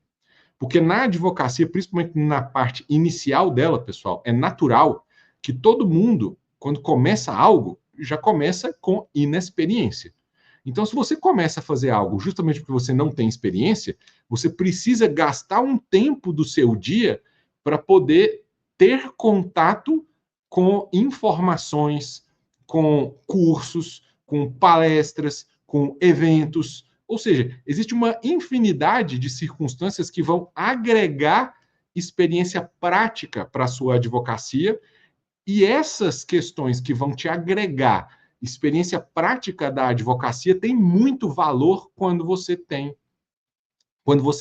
Porque na advocacia, principalmente na parte inicial dela, pessoal, é natural que todo mundo, quando começa algo, já começa com inexperiência. Então, se você começa a fazer algo justamente porque você não tem experiência, você precisa gastar um tempo do seu dia para poder ter contato com informações, com cursos, com palestras, com eventos. Ou seja, existe uma infinidade de circunstâncias que vão agregar experiência prática para a sua advocacia, e essas questões que vão te agregar experiência prática da advocacia tem muito valor quando você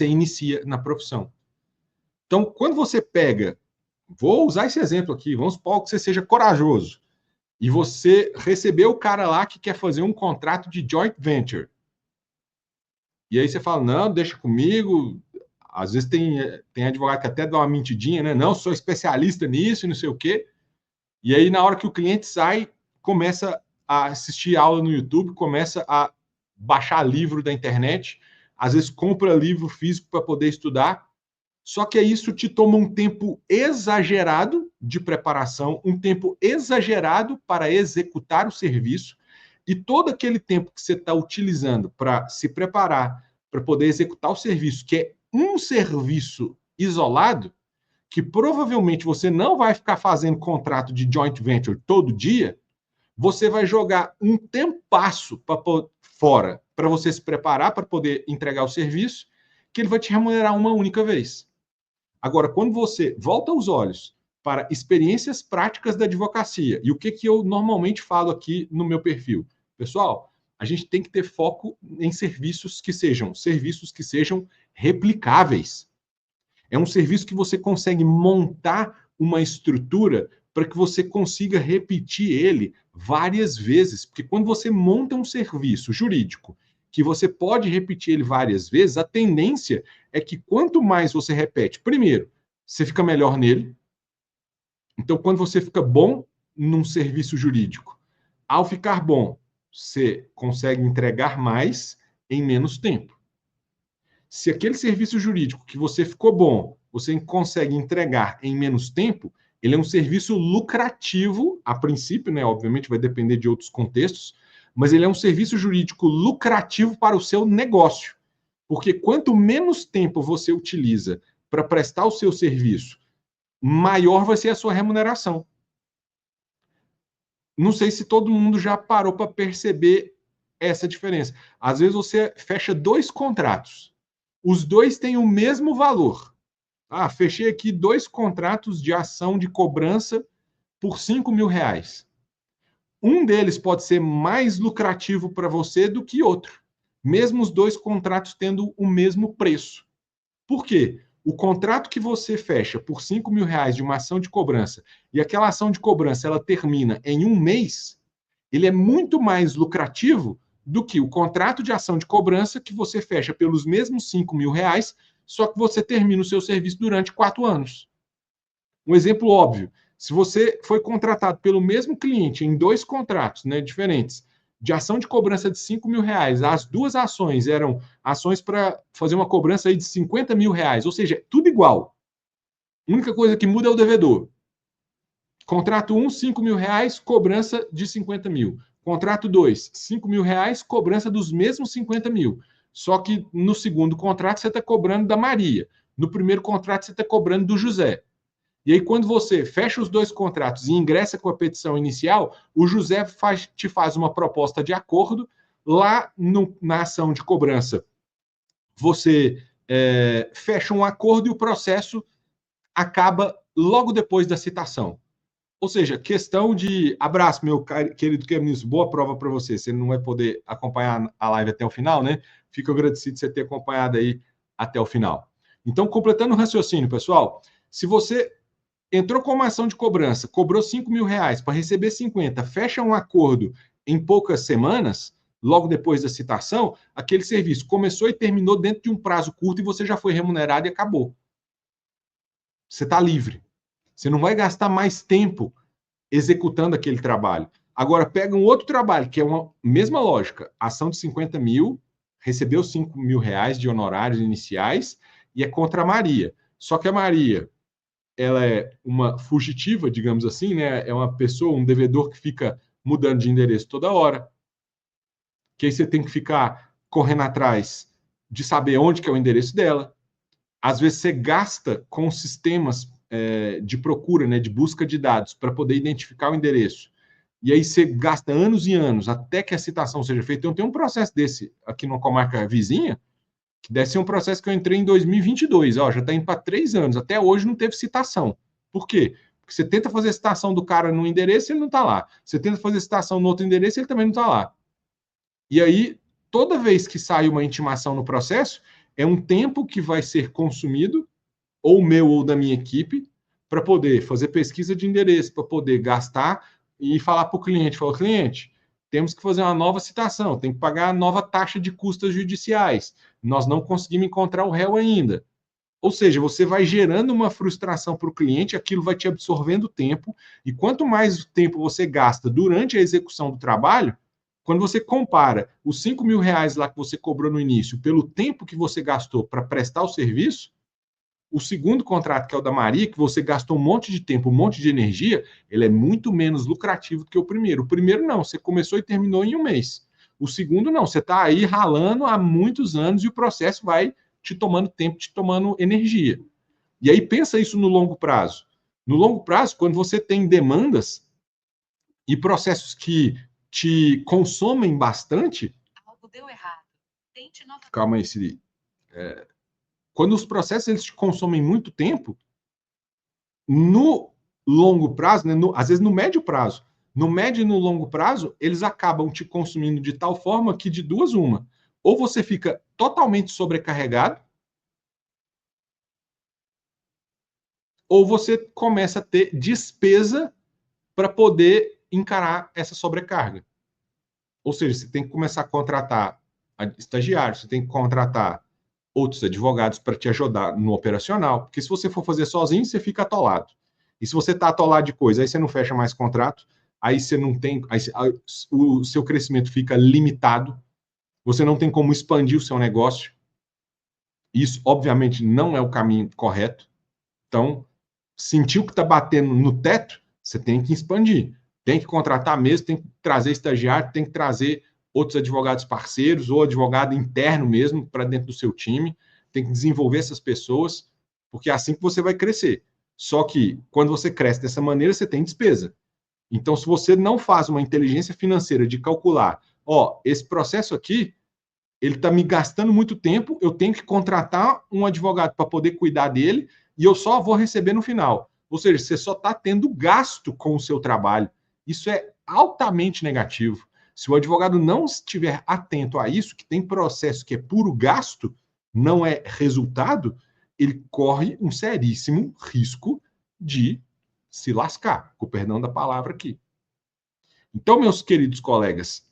inicia na profissão. Então, quando você pega, vou usar esse exemplo aqui, vamos supor que você seja corajoso e você recebeu o cara lá que quer fazer um contrato de joint venture. E aí você fala, não, deixa comigo. Às vezes tem advogado que até dá uma mentidinha, né? Não, sou especialista nisso e não sei o quê. E aí, na hora que o cliente sai, começa a assistir aula no YouTube, começa a baixar livro da internet, às vezes compra livro físico para poder estudar. Só que isso te toma um tempo exagerado de preparação, um tempo exagerado para executar o serviço, E todo aquele tempo que você está utilizando para se preparar, para poder executar o serviço, que é um serviço isolado, que provavelmente você não vai ficar fazendo contrato de joint venture todo dia, você vai jogar um tempasso fora para você se preparar para poder entregar o serviço, que ele vai te remunerar uma única vez. Agora, quando você volta os olhos para experiências práticas da advocacia, e o que eu normalmente falo aqui no meu perfil? Pessoal, a gente tem que ter foco em serviços que sejam replicáveis. É um serviço que você consegue montar uma estrutura para que você consiga repetir ele várias vezes. Porque quando você monta um serviço jurídico que você pode repetir ele várias vezes, a tendência é que quanto mais você repete, primeiro, você fica melhor nele. Então, quando você fica bom num serviço jurídico, ao ficar bom, você consegue entregar mais em menos tempo. Se aquele serviço jurídico que você ficou bom, você consegue entregar em menos tempo, ele é um serviço lucrativo, a princípio, né? Obviamente vai depender de outros contextos, mas ele é um serviço jurídico lucrativo para o seu negócio. Porque quanto menos tempo você utiliza para prestar o seu serviço, maior vai ser a sua remuneração. Não sei se todo mundo já parou para perceber essa diferença. Às vezes você fecha 2 contratos. Os 2 têm o mesmo valor. Fechei aqui 2 contratos de ação de cobrança por R$ 5.000. Um deles pode ser mais lucrativo para você do que outro, mesmo os 2 contratos tendo o mesmo preço. Por quê? O contrato que você fecha por R$ 5.000 de uma ação de cobrança e aquela ação de cobrança ela termina em 1 mês, ele é muito mais lucrativo do que o contrato de ação de cobrança que você fecha pelos mesmos R$ 5.000, só que você termina o seu serviço durante 4 anos. Um exemplo óbvio, se você foi contratado pelo mesmo cliente em 2 contratos, né, diferentes, de ação de cobrança de R$ 5.000, as 2 ações eram ações para fazer uma cobrança aí de R$ 50.000, ou seja, tudo igual. A única coisa que muda é o devedor. Contrato 1, R$ 5.000, cobrança de 50 mil. Contrato 2, R$ 5.000, cobrança dos mesmos 50 mil. Só que no segundo contrato você está cobrando da Maria. No primeiro contrato você está cobrando do José. E aí, quando você fecha os 2 contratos e ingressa com a petição inicial, o José te faz uma proposta de acordo. Lá na ação de cobrança, você fecha um acordo e o processo acaba logo depois da citação. Ou seja, questão de abraço, meu querido Kemnis, boa prova para você. Você não vai poder acompanhar a live até o final, né? Fico agradecido de você ter acompanhado aí até o final. Então, completando o raciocínio, pessoal, se você entrou com uma ação de cobrança, cobrou R$ 5.000 para receber 50, fecha um acordo em poucas semanas, logo depois da citação, aquele serviço começou e terminou dentro de um prazo curto e você já foi remunerado e acabou. Você está livre. Você não vai gastar mais tempo executando aquele trabalho. Agora, pega um outro trabalho, que é uma mesma lógica. Ação de 50 mil, recebeu R$ 5.000 de honorários iniciais e é contra a Maria. Só que a Maria, ela é uma fugitiva, digamos assim, né? É uma pessoa, um devedor que fica mudando de endereço toda hora. Que aí você tem que ficar correndo atrás de saber onde que é o endereço dela. Às vezes você gasta com sistemas de procura, né, de busca de dados, para poder identificar o endereço. E aí você gasta anos e anos até que a citação seja feita. Então, tem um processo desse aqui numa comarca vizinha, que deve ser um processo que eu entrei em 2022. Já está indo para 3 anos. Até hoje não teve citação. Por quê? Porque você tenta fazer a citação do cara no endereço, ele não está lá. Você tenta fazer a citação no outro endereço, ele também não está lá. E aí, toda vez que sai uma intimação no processo, é um tempo que vai ser consumido, ou meu ou da minha equipe, para poder fazer pesquisa de endereço, para poder gastar e falar para o cliente, cliente, temos que fazer uma nova citação, tem que pagar a nova taxa de custas judiciais, nós não conseguimos encontrar o réu ainda. Ou seja, você vai gerando uma frustração para o cliente, aquilo vai te absorvendo tempo, e quanto mais tempo você gasta durante a execução do trabalho, quando você compara os R$ 5.000 lá que você cobrou no início pelo tempo que você gastou para prestar o serviço, O segundo contrato, que é o da Maria, que você gastou um monte de tempo, um monte de energia, ele é muito menos lucrativo do que o primeiro. O primeiro não, você começou e terminou em um mês. O segundo não, você está aí ralando há muitos anos e o processo vai te tomando tempo, te tomando energia. E aí pensa isso no longo prazo. No longo prazo, quando você tem demandas e processos que te consomem bastante... Algo deu errado. Tente novamente. Calma aí, Siri. Quando os processos eles te consomem muito tempo, no longo prazo, né, às vezes no médio prazo, no médio e no longo prazo, eles acabam te consumindo de tal forma que de duas uma. Ou você fica totalmente sobrecarregado, ou você começa a ter despesa para poder encarar essa sobrecarga. Ou seja, você tem que começar a contratar estagiários, você tem que contratar outros advogados para te ajudar no operacional, porque se você for fazer sozinho, você fica atolado. E se você está atolado de coisa, aí você não fecha mais contrato, aí você não tem, aí o seu crescimento fica limitado, você não tem como expandir o seu negócio. Isso, obviamente, não é o caminho correto. Então, sentiu que está batendo no teto, você tem que expandir. Tem que contratar mesmo, tem que trazer estagiário, tem que trazer outros advogados parceiros ou advogado interno mesmo para dentro do seu time. Tem que desenvolver essas pessoas, porque é assim que você vai crescer. Só que quando você cresce dessa maneira, você tem despesa. Então, se você não faz uma inteligência financeira de calcular, ó, esse processo aqui, ele está me gastando muito tempo, eu tenho que contratar um advogado para poder cuidar dele e eu só vou receber no final. Ou seja, você só está tendo gasto com o seu trabalho. Isso é altamente negativo. Se o advogado não estiver atento a isso, que tem processo que é puro gasto, não é resultado, ele corre um seríssimo risco de se lascar, com o perdão da palavra aqui. Então, meus queridos colegas,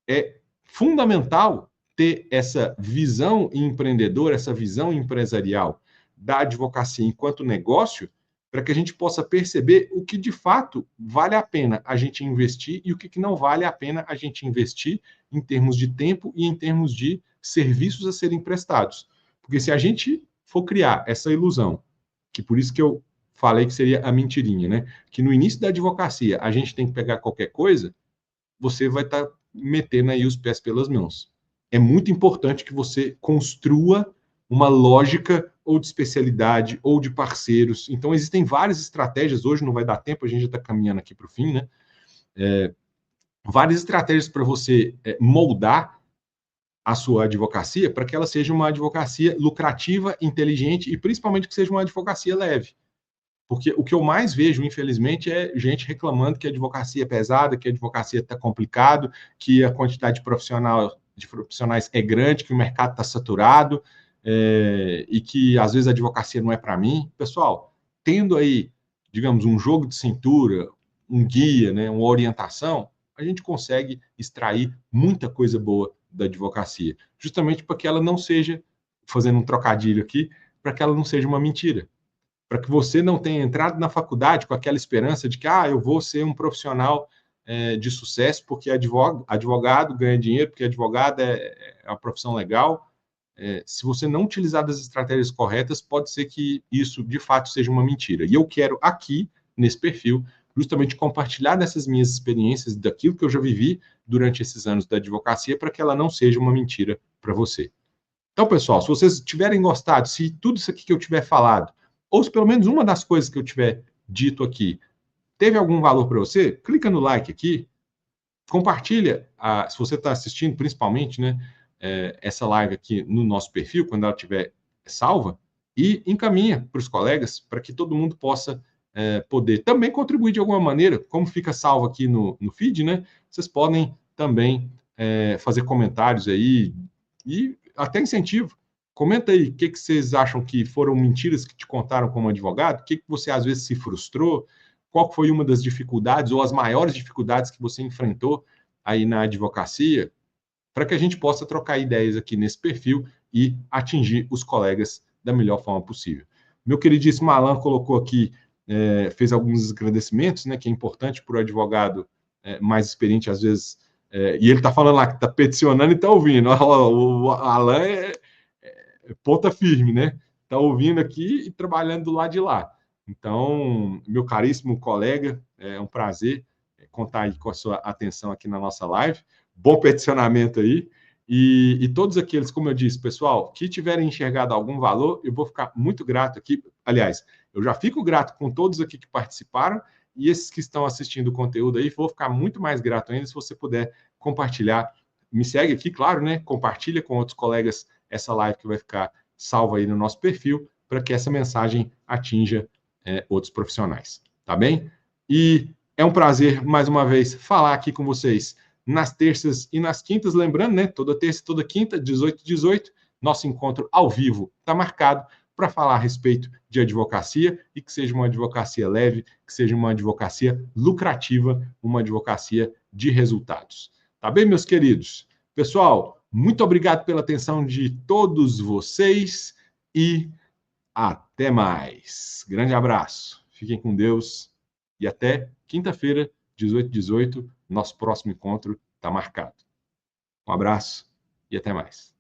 é fundamental ter essa visão empreendedora, essa visão empresarial da advocacia enquanto negócio, para que a gente possa perceber o que de fato vale a pena a gente investir e o que não vale a pena a gente investir em termos de tempo e em termos de serviços a serem prestados. Porque se a gente for criar essa ilusão, que por isso que eu falei que seria a mentirinha, né? Que no início da advocacia a gente tem que pegar qualquer coisa, você vai estar metendo aí os pés pelas mãos. É muito importante que você construa uma lógica ou de especialidade ou de parceiros. Então, existem várias estratégias. Hoje não vai dar tempo, a gente já está caminhando aqui para o fim, né? Várias estratégias para você moldar a sua advocacia para que ela seja uma advocacia lucrativa, inteligente e principalmente que seja uma advocacia leve. Porque o que eu mais vejo, infelizmente, é gente reclamando que a advocacia é pesada, que a advocacia está complicado, que a quantidade de profissionais é grande, que o mercado está saturado, e que às vezes a advocacia não é para mim. Pessoal, tendo aí, digamos, um jogo de cintura, um guia, né, uma orientação, a gente consegue extrair muita coisa boa da advocacia, justamente para que ela não seja, fazendo um trocadilho aqui, para que ela não seja uma mentira. Para que você não tenha entrado na faculdade com aquela esperança de que eu vou ser um profissional de sucesso porque advogado ganha dinheiro, porque advogado é uma profissão legal. Se você não utilizar das estratégias corretas, pode ser que isso, de fato, seja uma mentira. E eu quero aqui, nesse perfil, justamente compartilhar dessas minhas experiências, daquilo que eu já vivi durante esses anos da advocacia, para que ela não seja uma mentira para você. Então, pessoal, se vocês tiverem gostado, se tudo isso aqui que eu tiver falado, ou se pelo menos uma das coisas que eu tiver dito aqui teve algum valor para você, clica no like aqui, compartilha, se você está assistindo principalmente, né, essa live aqui no nosso perfil, quando ela estiver salva, e encaminha para os colegas, para que todo mundo possa poder também contribuir de alguma maneira, como fica salvo aqui no feed, né, vocês podem também fazer comentários aí, e até incentivo. Comenta aí o que vocês acham que foram mentiras que te contaram como advogado, o que você às vezes se frustrou, qual foi uma das dificuldades ou as maiores dificuldades que você enfrentou aí na advocacia, para que a gente possa trocar ideias aqui nesse perfil e atingir os colegas da melhor forma possível. Meu queridíssimo Alan colocou aqui, fez alguns agradecimentos, né, que é importante para o advogado mais experiente, às vezes, e ele está falando lá que está peticionando e está ouvindo. O Alan é ponta firme, né? tá ouvindo aqui e trabalhando do lado de lá. Então, meu caríssimo colega, é um prazer contar aí com a sua atenção aqui na nossa live. Bom peticionamento aí. E todos aqueles, como eu disse, pessoal, que tiverem enxergado algum valor, eu vou ficar muito grato aqui. Aliás, eu já fico grato com todos aqui que participaram e esses que estão assistindo o conteúdo aí, vou ficar muito mais grato ainda se você puder compartilhar. Me segue aqui, claro, né? Compartilha com outros colegas essa live que vai ficar salva aí no nosso perfil para que essa mensagem atinja outros profissionais, tá bem? E é um prazer, mais uma vez, falar aqui com vocês nas terças e nas quintas, lembrando, né? Toda terça e toda quinta, 18h18, nosso encontro ao vivo está marcado para falar a respeito de advocacia e que seja uma advocacia leve, que seja uma advocacia lucrativa, uma advocacia de resultados. Tá bem, meus queridos? Pessoal, muito obrigado pela atenção de todos vocês e até mais. Grande abraço. Fiquem com Deus e até quinta-feira, 18h18, nosso próximo encontro está marcado. Um abraço e até mais.